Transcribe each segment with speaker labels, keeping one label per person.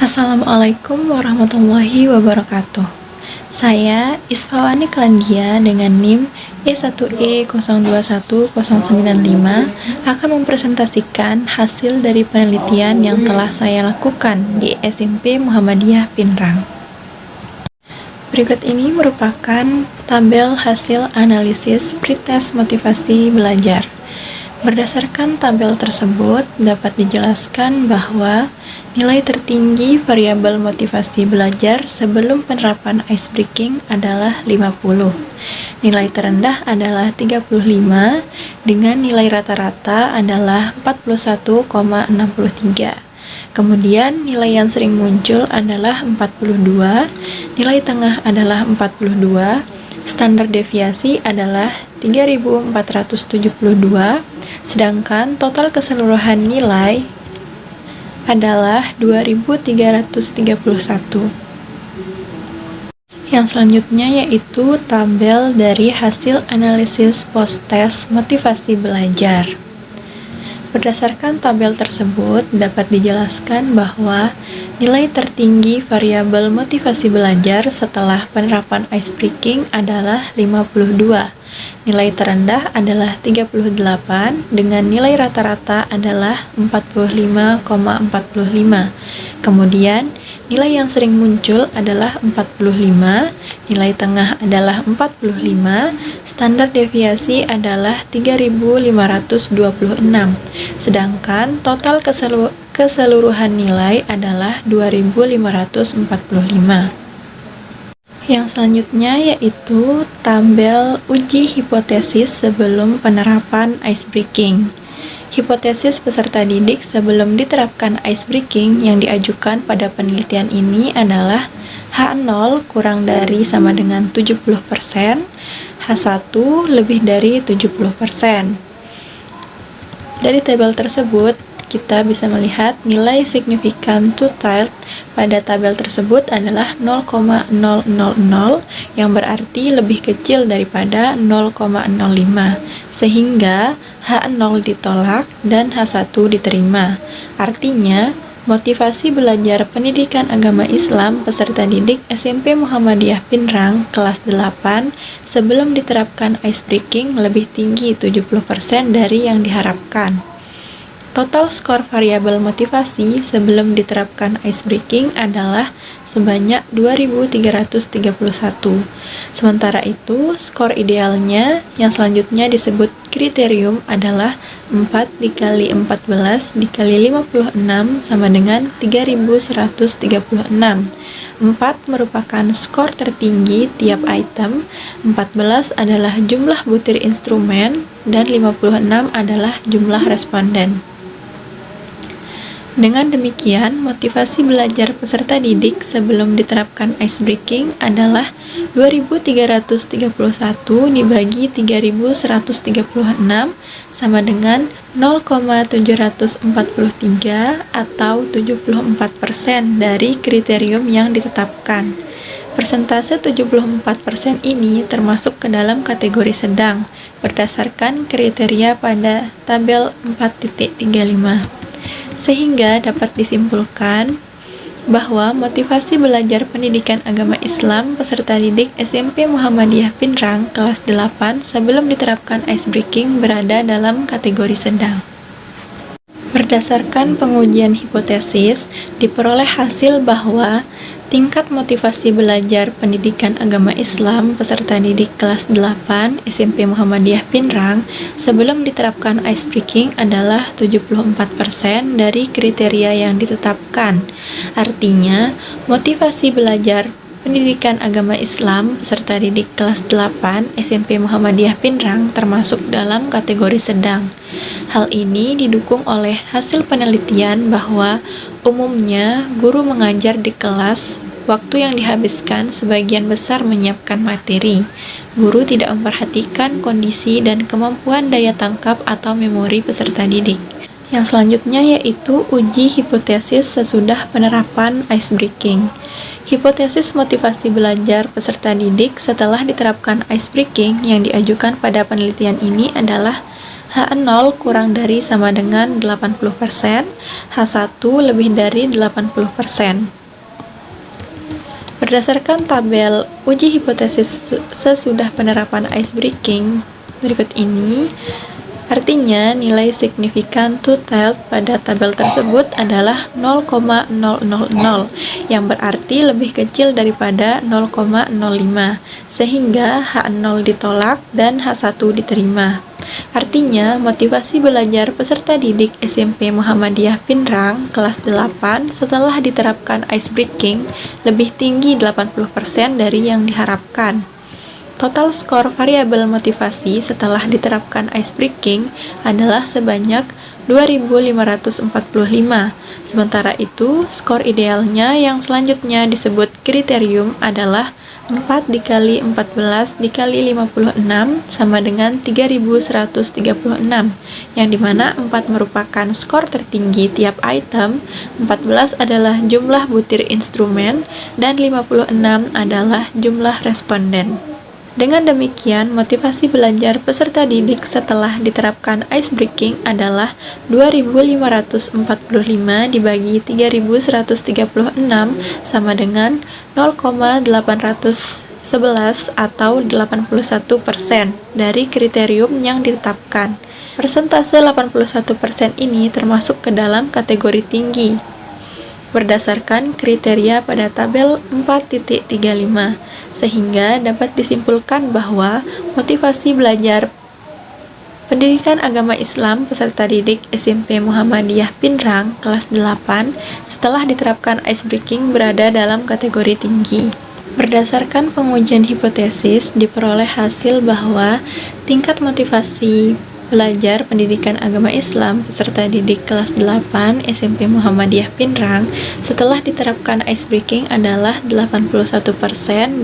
Speaker 1: Assalamualaikum warahmatullahi wabarakatuh. Saya Isfawani Klandia dengan NIM E1E021095 akan mempresentasikan hasil dari penelitian yang telah saya lakukan di SMP Muhammadiyah Pinrang. Berikut ini merupakan tabel hasil analisis pretest motivasi belajar. Berdasarkan tabel tersebut, dapat dijelaskan bahwa nilai tertinggi variabel motivasi belajar sebelum penerapan ice breaking adalah 50. Nilai terendah adalah 35 dengan nilai rata-rata adalah 41,63. Kemudian nilai yang sering muncul adalah 42, nilai tengah adalah 42, standar deviasi adalah 3472, sedangkan total keseluruhan nilai adalah 2331. Yang selanjutnya yaitu tabel dari hasil analisis post-test motivasi belajar. Berdasarkan tabel tersebut, dapat dijelaskan bahwa nilai tertinggi variabel motivasi belajar setelah penerapan ice breaking adalah 52. Nilai terendah adalah 38 dengan nilai rata-rata adalah 45,45. Kemudian, nilai yang sering muncul adalah 45, nilai tengah adalah 45, standar deviasi adalah 3526, sedangkan total keseluruhan nilai adalah 2545. Yang selanjutnya yaitu tabel uji hipotesis sebelum penerapan ice breaking. Hipotesis peserta didik sebelum diterapkan ice breaking yang diajukan pada penelitian ini adalah H0 kurang dari sama dengan 70%, H1 lebih dari 70%. Dari tabel tersebut, kita bisa melihat nilai signifikan two-tiled pada tabel tersebut adalah 0,000 yang berarti lebih kecil daripada 0,05 sehingga H0 ditolak dan H1 diterima. Artinya, motivasi belajar pendidikan agama Islam peserta didik SMP Muhammadiyah Pinrang kelas 8 sebelum diterapkan ice breaking lebih tinggi 70% dari yang diharapkan. Total skor variabel motivasi sebelum diterapkan ice breaking adalah sebanyak 2331. Sementara itu, skor idealnya yang selanjutnya disebut kriterium adalah 4 dikali 14 dikali 56 sama dengan 3136. 4 merupakan skor tertinggi tiap item, 14 adalah jumlah butir instrumen, dan 56 adalah jumlah responden. Dengan demikian, motivasi belajar peserta didik sebelum diterapkan ice breaking adalah 2331 dibagi 3136 sama dengan 0,743 atau 74% dari kriterium yang ditetapkan. Persentase 74% ini termasuk ke dalam kategori sedang berdasarkan kriteria pada tabel 4.35. Sehingga dapat disimpulkan bahwa motivasi belajar pendidikan agama Islam peserta didik SMP Muhammadiyah Pinrang kelas 8 sebelum diterapkan ice breaking berada dalam kategori sedang. Berdasarkan pengujian hipotesis, diperoleh hasil bahwa tingkat motivasi belajar pendidikan agama Islam peserta didik kelas 8 SMP Muhammadiyah Pinrang sebelum diterapkan ice breaking adalah 74% dari kriteria yang ditetapkan. Artinya, motivasi belajar pendidikan agama Islam peserta didik kelas 8 SMP Muhammadiyah Pinrang termasuk dalam kategori sedang. Hal ini didukung oleh hasil penelitian bahwa umumnya guru mengajar di kelas, waktu yang dihabiskan sebagian besar menyiapkan materi. Guru tidak memperhatikan kondisi dan kemampuan daya tangkap atau memori peserta didik. Yang selanjutnya yaitu uji hipotesis sesudah penerapan ice breaking. Hipotesis motivasi belajar peserta didik setelah diterapkan ice breaking yang diajukan pada penelitian ini adalah H0 kurang dari sama dengan 80%, H1 lebih dari 80%. Berdasarkan tabel uji hipotesis sesudah penerapan icebreaking berikut ini, artinya nilai signifikan two-tailed pada tabel tersebut adalah 0,000, yang berarti lebih kecil daripada 0,05, sehingga H0 ditolak dan H1 diterima. Artinya, motivasi belajar peserta didik SMP Muhammadiyah Pinrang kelas 8 setelah diterapkan icebreaking lebih tinggi 80% dari yang diharapkan. Total skor variabel motivasi setelah diterapkan icebreaking adalah sebanyak 2.545. Sementara itu, skor idealnya yang selanjutnya disebut kriterium adalah 4 dikali 14 dikali 56 sama dengan 3.136, yang dimana 4 merupakan skor tertinggi tiap item, 14 adalah jumlah butir instrumen, dan 56 adalah jumlah responden. Dengan demikian, motivasi belajar peserta didik setelah diterapkan icebreaking adalah 2.545 dibagi 3.136 sama dengan 0,811 atau 81% dari kriterium yang ditetapkan. Persentase 81% ini termasuk ke dalam kategori tinggi berdasarkan kriteria pada tabel 4.35, sehingga dapat disimpulkan bahwa motivasi belajar pendidikan agama Islam peserta didik SMP Muhammadiyah Pinrang kelas 8 setelah diterapkan icebreaking berada dalam kategori tinggi. Berdasarkan pengujian hipotesis, diperoleh hasil bahwa tingkat motivasi belajar pendidikan agama Islam peserta didik kelas 8 SMP Muhammadiyah Pinrang setelah diterapkan icebreaking adalah 81%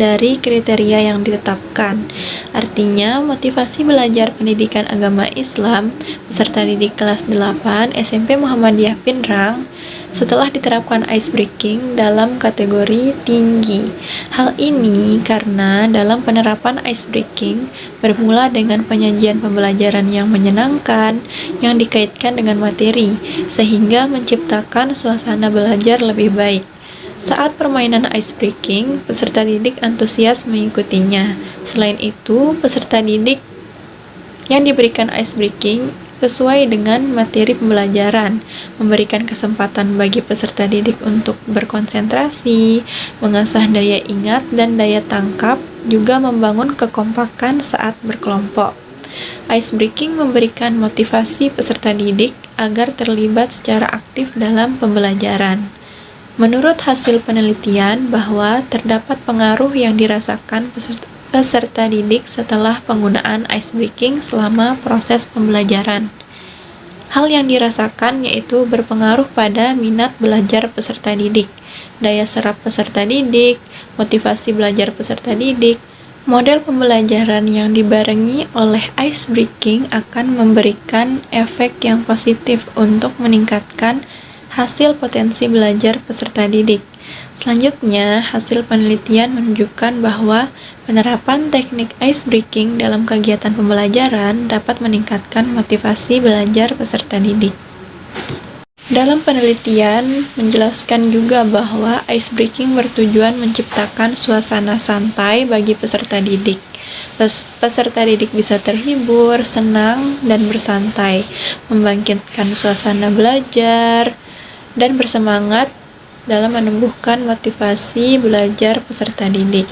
Speaker 1: dari kriteria yang ditetapkan. Artinya, motivasi belajar pendidikan agama Islam peserta didik kelas 8 SMP Muhammadiyah Pinrang setelah diterapkan icebreaking dalam kategori tinggi. Hal ini karena dalam penerapan icebreaking bermula dengan penyajian pembelajaran yang menyenangkan yang dikaitkan dengan materi, sehingga menciptakan suasana belajar lebih baik. Saat permainan icebreaking, peserta didik antusias mengikutinya. Selain itu, peserta didik yang diberikan icebreaking sesuai dengan materi pembelajaran, memberikan kesempatan bagi peserta didik untuk berkonsentrasi, mengasah daya ingat dan daya tangkap, juga membangun kekompakan saat berkelompok. Icebreaking memberikan motivasi peserta didik agar terlibat secara aktif dalam pembelajaran. Menurut hasil penelitian bahwa terdapat pengaruh yang dirasakan peserta didik setelah penggunaan icebreaking selama proses pembelajaran. Hal yang dirasakan yaitu berpengaruh pada minat belajar peserta didik, daya serap peserta didik, motivasi belajar peserta didik. Model pembelajaran yang dibarengi oleh icebreaking akan memberikan efek yang positif untuk meningkatkan hasil potensi belajar peserta didik. Selanjutnya, hasil penelitian menunjukkan bahwa penerapan teknik icebreaking dalam kegiatan pembelajaran dapat meningkatkan motivasi belajar peserta didik. Dalam penelitian, menjelaskan juga bahwa icebreaking bertujuan menciptakan suasana santai bagi peserta didik. Peserta didik bisa terhibur, senang, dan bersantai, membangkitkan suasana belajar, dan bersemangat dalam menumbuhkan motivasi belajar peserta didik.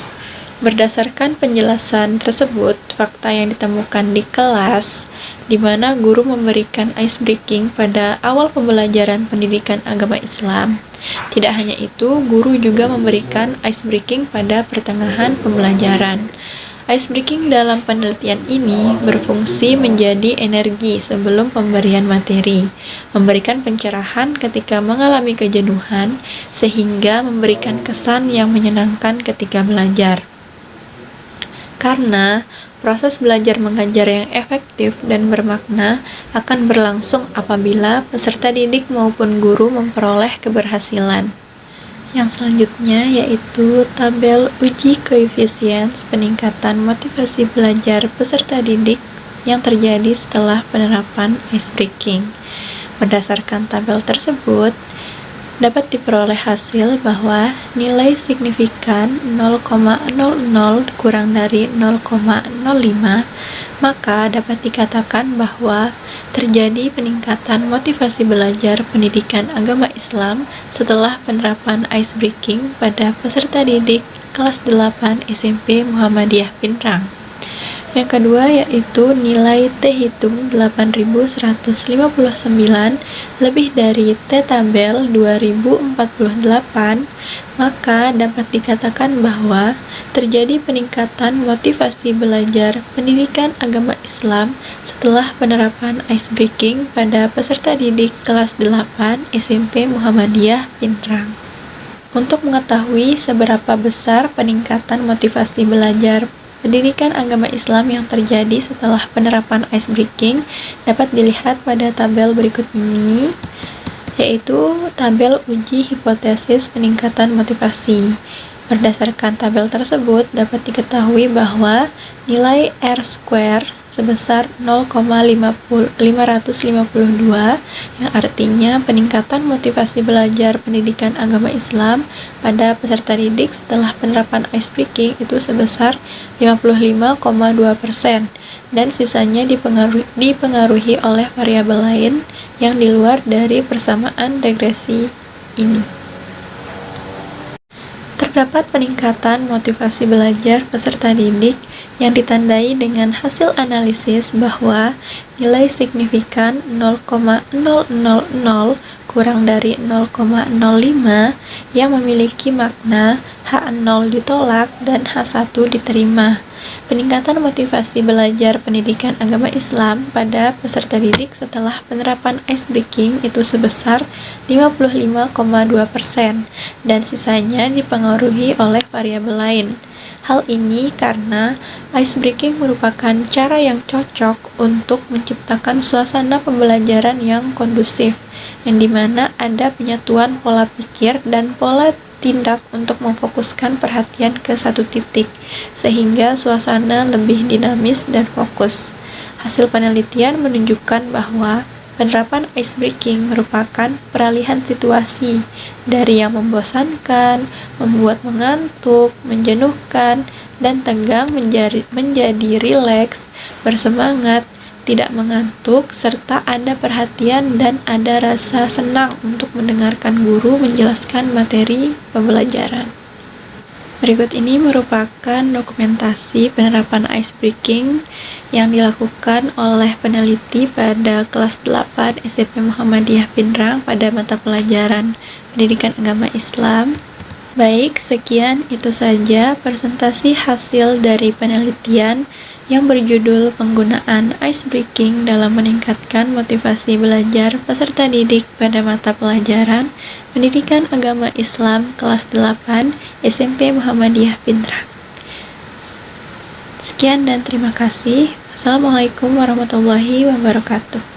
Speaker 1: Berdasarkan penjelasan tersebut, fakta yang ditemukan di kelas, di mana guru memberikan icebreaking pada awal pembelajaran pendidikan agama Islam. Tidak hanya itu, guru juga memberikan icebreaking pada pertengahan pembelajaran. Icebreaking dalam penelitian ini berfungsi menjadi energi sebelum pemberian materi, memberikan pencerahan ketika mengalami kejenuhan, sehingga memberikan kesan yang menyenangkan ketika belajar. Karena proses belajar mengajar yang efektif dan bermakna akan berlangsung apabila peserta didik maupun guru memperoleh keberhasilan. Yang selanjutnya yaitu tabel uji koefisien peningkatan motivasi belajar peserta didik yang terjadi setelah penerapan ice breaking. Berdasarkan tabel tersebut, dapat diperoleh hasil bahwa nilai signifikan 0,00 kurang dari 0,05, maka dapat dikatakan bahwa terjadi peningkatan motivasi belajar pendidikan agama Islam setelah penerapan ice breaking pada peserta didik kelas 8 SMP Muhammadiyah Pinrang. Yang kedua yaitu nilai T hitung 8159 lebih dari T tabel 2048, maka dapat dikatakan bahwa terjadi peningkatan motivasi belajar pendidikan agama Islam setelah penerapan ice breaking pada peserta didik kelas 8 SMP Muhammadiyah Pinrang. Untuk mengetahui seberapa besar peningkatan motivasi belajar pendidikan agama Islam yang terjadi setelah penerapan ice breaking dapat dilihat pada tabel berikut ini, yaitu tabel uji hipotesis peningkatan motivasi. Berdasarkan tabel tersebut, dapat diketahui bahwa nilai R² sebesar 0,552, yang artinya peningkatan motivasi belajar pendidikan agama Islam pada peserta didik setelah penerapan ice breaking itu sebesar 55,2%, dan sisanya dipengaruhi oleh variabel lain yang di luar dari persamaan regresi ini. Terdapat peningkatan motivasi belajar peserta didik yang ditandai dengan hasil analisis bahwa nilai signifikan 0,000 kurang dari 0,05 yang memiliki makna H0 ditolak dan H1 diterima. Peningkatan motivasi belajar pendidikan agama Islam pada peserta didik setelah penerapan ice breaking itu sebesar 55,2%, dan sisanya dipengaruhi oleh variabel lain. Hal ini karena ice breaking merupakan cara yang cocok untuk menciptakan suasana pembelajaran yang kondusif, yang dimana ada penyatuan pola pikir dan pola tindak untuk memfokuskan perhatian ke satu titik, sehingga suasana lebih dinamis dan fokus. Hasil penelitian menunjukkan bahwa penerapan ice breaking merupakan peralihan situasi dari yang membosankan, membuat mengantuk, menjenuhkan, dan tegang menjadi rileks, bersemangat, tidak mengantuk, serta ada perhatian dan ada rasa senang untuk mendengarkan guru menjelaskan materi pembelajaran. Berikut ini merupakan dokumentasi penerapan ice breaking yang dilakukan oleh peneliti pada kelas 8 SMP Muhammadiyah Pinrang pada mata pelajaran Pendidikan Agama Islam. Baik, sekian itu saja presentasi hasil dari penelitian yang berjudul penggunaan ice breaking dalam meningkatkan motivasi belajar peserta didik pada mata pelajaran Pendidikan Agama Islam kelas 8 SMP Muhammadiyah Pinrang. Sekian dan terima kasih. Wassalamualaikum warahmatullahi wabarakatuh.